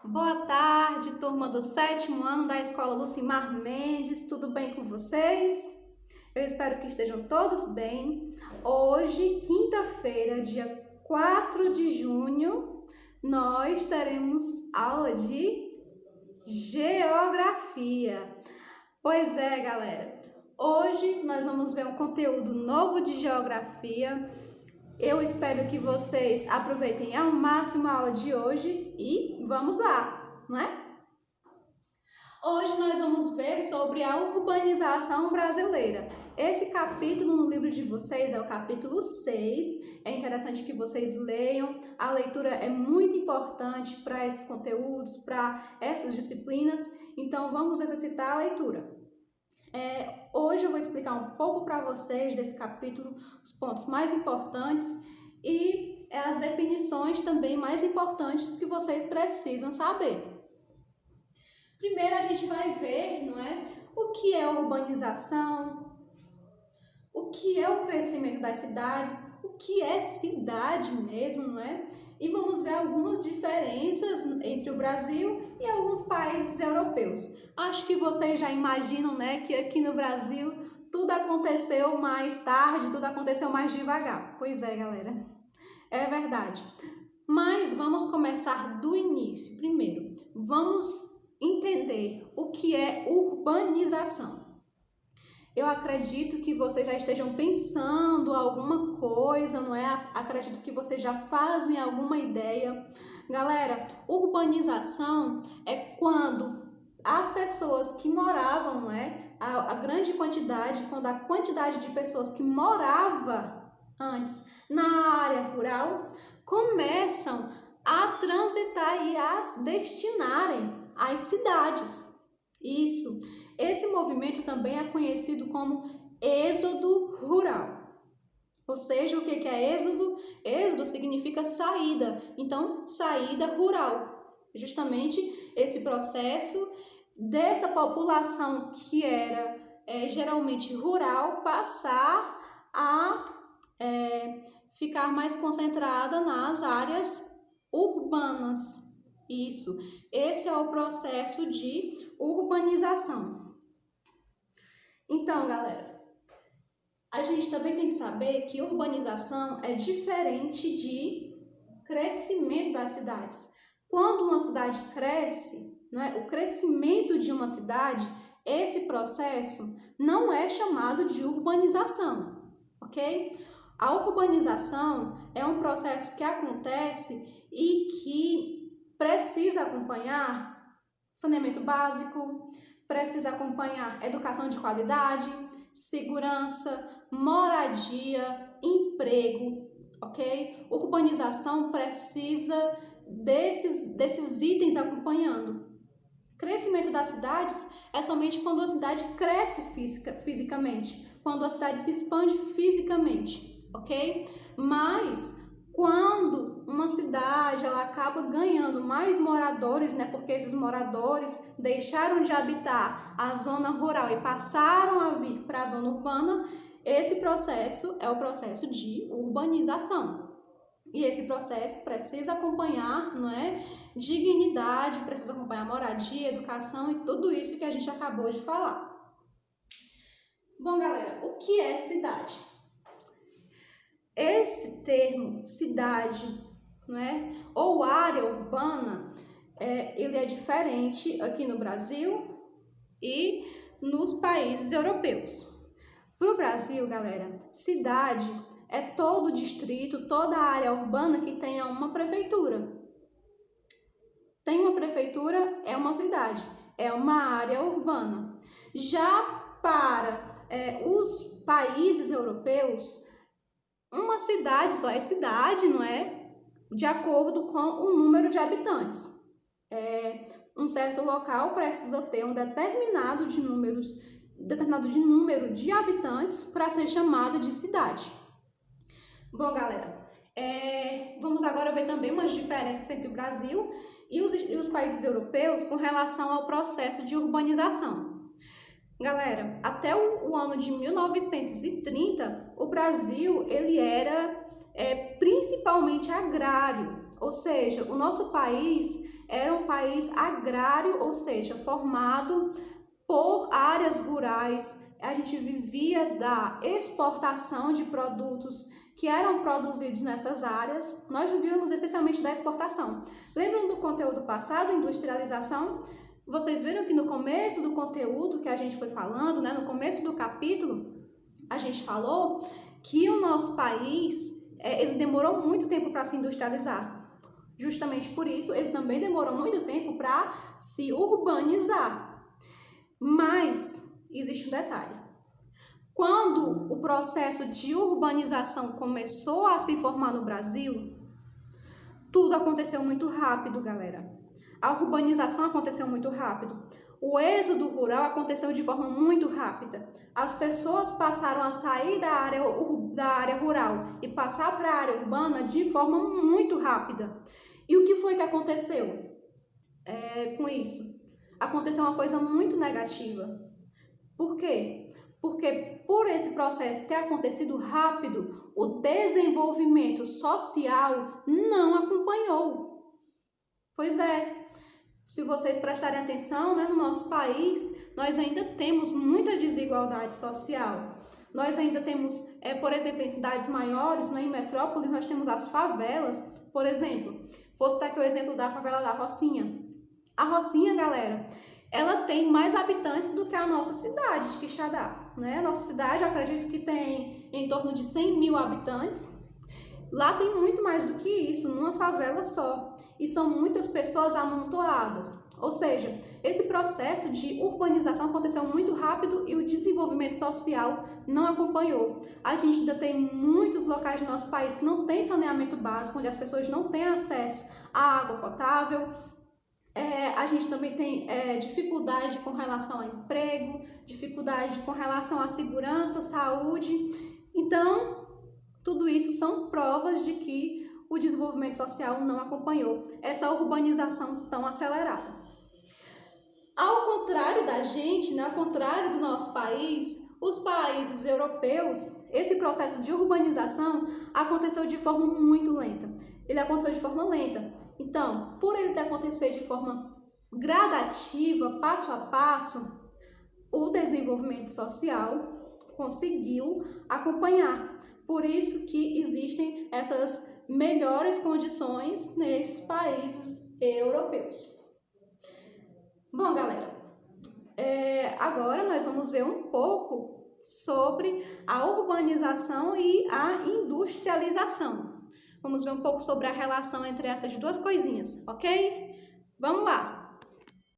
Boa tarde, turma do 7º ano da Escola Lucimar Mendes, tudo bem com vocês? Eu espero que estejam todos bem. Hoje, quinta-feira, dia 4 de junho, nós teremos aula de Geografia. Pois é, galera, hoje nós vamos ver um conteúdo novo de Geografia. Eu espero que vocês aproveitem ao máximo a aula de hoje e vamos lá, não é? Hoje nós vamos ver sobre a urbanização brasileira. Esse capítulo no livro de vocês é o capítulo 6. É interessante que vocês leiam. A leitura é muito importante para esses conteúdos, para essas disciplinas. Então vamos exercitar a leitura. Hoje eu vou explicar um pouco para vocês desse capítulo, os pontos mais importantes e as definições também mais importantes que vocês precisam saber. Primeiro a gente vai ver, não é, o que é urbanização, o que é o crescimento das cidades, o que é cidade mesmo, não é? E vamos ver algumas diferenças entre o Brasil e alguns países europeus. Acho que vocês já imaginam, né, que aqui no Brasil tudo aconteceu mais tarde, tudo aconteceu mais devagar. Pois é, galera, é verdade. Mas vamos começar do início. Primeiro, vamos entender o que é urbanização. Eu acredito que vocês já estejam pensando alguma coisa, não é? Acredito que vocês já fazem alguma ideia. Galera, urbanização é quando as pessoas que moravam, não é? A grande quantidade, quando a quantidade de pessoas que morava antes na área rural começam a transitar e a se destinarem às cidades. Isso. Esse movimento também é conhecido como êxodo rural. Ou seja, o que é êxodo? Êxodo significa saída, então saída rural. Justamente esse processo dessa população que era geralmente rural passar a ficar mais concentrada nas áreas urbanas. Isso. Esse é o processo de urbanização. Então, galera, a gente também tem que saber que urbanização é diferente de crescimento das cidades. Quando uma cidade cresce, não é? O crescimento de uma cidade, esse processo não é chamado de urbanização, ok? A urbanização é um processo que acontece e que precisa acompanhar saneamento básico, precisa acompanhar educação de qualidade, segurança, moradia, emprego, ok? Urbanização precisa desses itens acompanhando. Crescimento das cidades é somente quando a cidade cresce fisicamente, quando a cidade se expande fisicamente, ok? Mas quando uma cidade ela acaba ganhando mais moradores, né, porque esses moradores deixaram de habitar a zona rural e passaram a vir para a zona urbana, esse processo é o processo de urbanização. E esse processo precisa acompanhar, não é, dignidade, precisa acompanhar moradia, educação e tudo isso que a gente acabou de falar. Bom, galera, o que é cidade? Esse termo, cidade, não é? Ou área urbana, ele é diferente aqui no Brasil e nos países europeus. Para o Brasil, galera, cidade é todo distrito, toda a área urbana que tenha uma prefeitura. Tem uma prefeitura, é uma cidade, é uma área urbana. Já para os países europeus, uma cidade só é cidade, não é? De acordo com o número de habitantes. Um certo local precisa ter um determinado de número de habitantes para ser chamado de cidade. Bom, galera, vamos agora ver também umas diferenças entre o Brasil e os países europeus com relação ao processo de urbanização. Galera, até o ano de 1930, o Brasil ele era principalmente agrário, ou seja, o nosso país era um país agrário, ou seja, formado por áreas rurais. A gente vivia da exportação de produtos que eram produzidos nessas áreas. Nós vivíamos essencialmente da exportação. Lembram do conteúdo passado, industrialização? Vocês viram que no começo do conteúdo que a gente foi falando, né, no começo do capítulo, a gente falou que o nosso país, ele demorou muito tempo para se industrializar. Justamente por isso, ele também demorou muito tempo para se urbanizar. Mas existe um detalhe. Quando o processo de urbanização começou a se formar no Brasil, tudo aconteceu muito rápido, galera. A urbanização aconteceu muito rápido. O êxodo rural aconteceu de forma muito rápida. As pessoas passaram a sair da área rural e passar para a área urbana de forma muito rápida. E o que foi que aconteceu com isso? Aconteceu uma coisa muito negativa. Por quê? Porque por esse processo ter acontecido rápido, o desenvolvimento social não acompanhou. Pois é, se vocês prestarem atenção, né, no nosso país, nós ainda temos muita desigualdade social. Nós ainda temos, por exemplo, em cidades maiores, em metrópoles, nós temos as favelas. Por exemplo, vou citar aqui o exemplo da favela da Rocinha. A Rocinha, galera, ela tem mais habitantes do que a nossa cidade de Quixadá, né? A nossa cidade, eu acredito que tem em torno de 100 mil habitantes. Lá tem muito mais do que isso, numa favela só. E são muitas pessoas amontoadas. Ou seja, esse processo de urbanização aconteceu muito rápido e o desenvolvimento social não acompanhou. A gente ainda tem muitos locais do nosso país que não tem saneamento básico, onde as pessoas não têm acesso à água potável. A gente também tem dificuldade com relação ao emprego, dificuldade com relação à segurança, saúde. Então, tudo isso são provas de que o desenvolvimento social não acompanhou essa urbanização tão acelerada. Ao contrário da gente, né, ao contrário do nosso país, os países europeus, esse processo de urbanização aconteceu de forma muito lenta. Ele aconteceu de forma lenta. Então, por ele ter acontecido de forma gradativa, passo a passo, o desenvolvimento social conseguiu acompanhar. Por isso que existem essas melhores condições nesses países europeus. Bom, galera, agora nós vamos ver um pouco sobre a urbanização e a industrialização. Vamos ver um pouco sobre a relação entre essas duas coisinhas, ok? Vamos lá!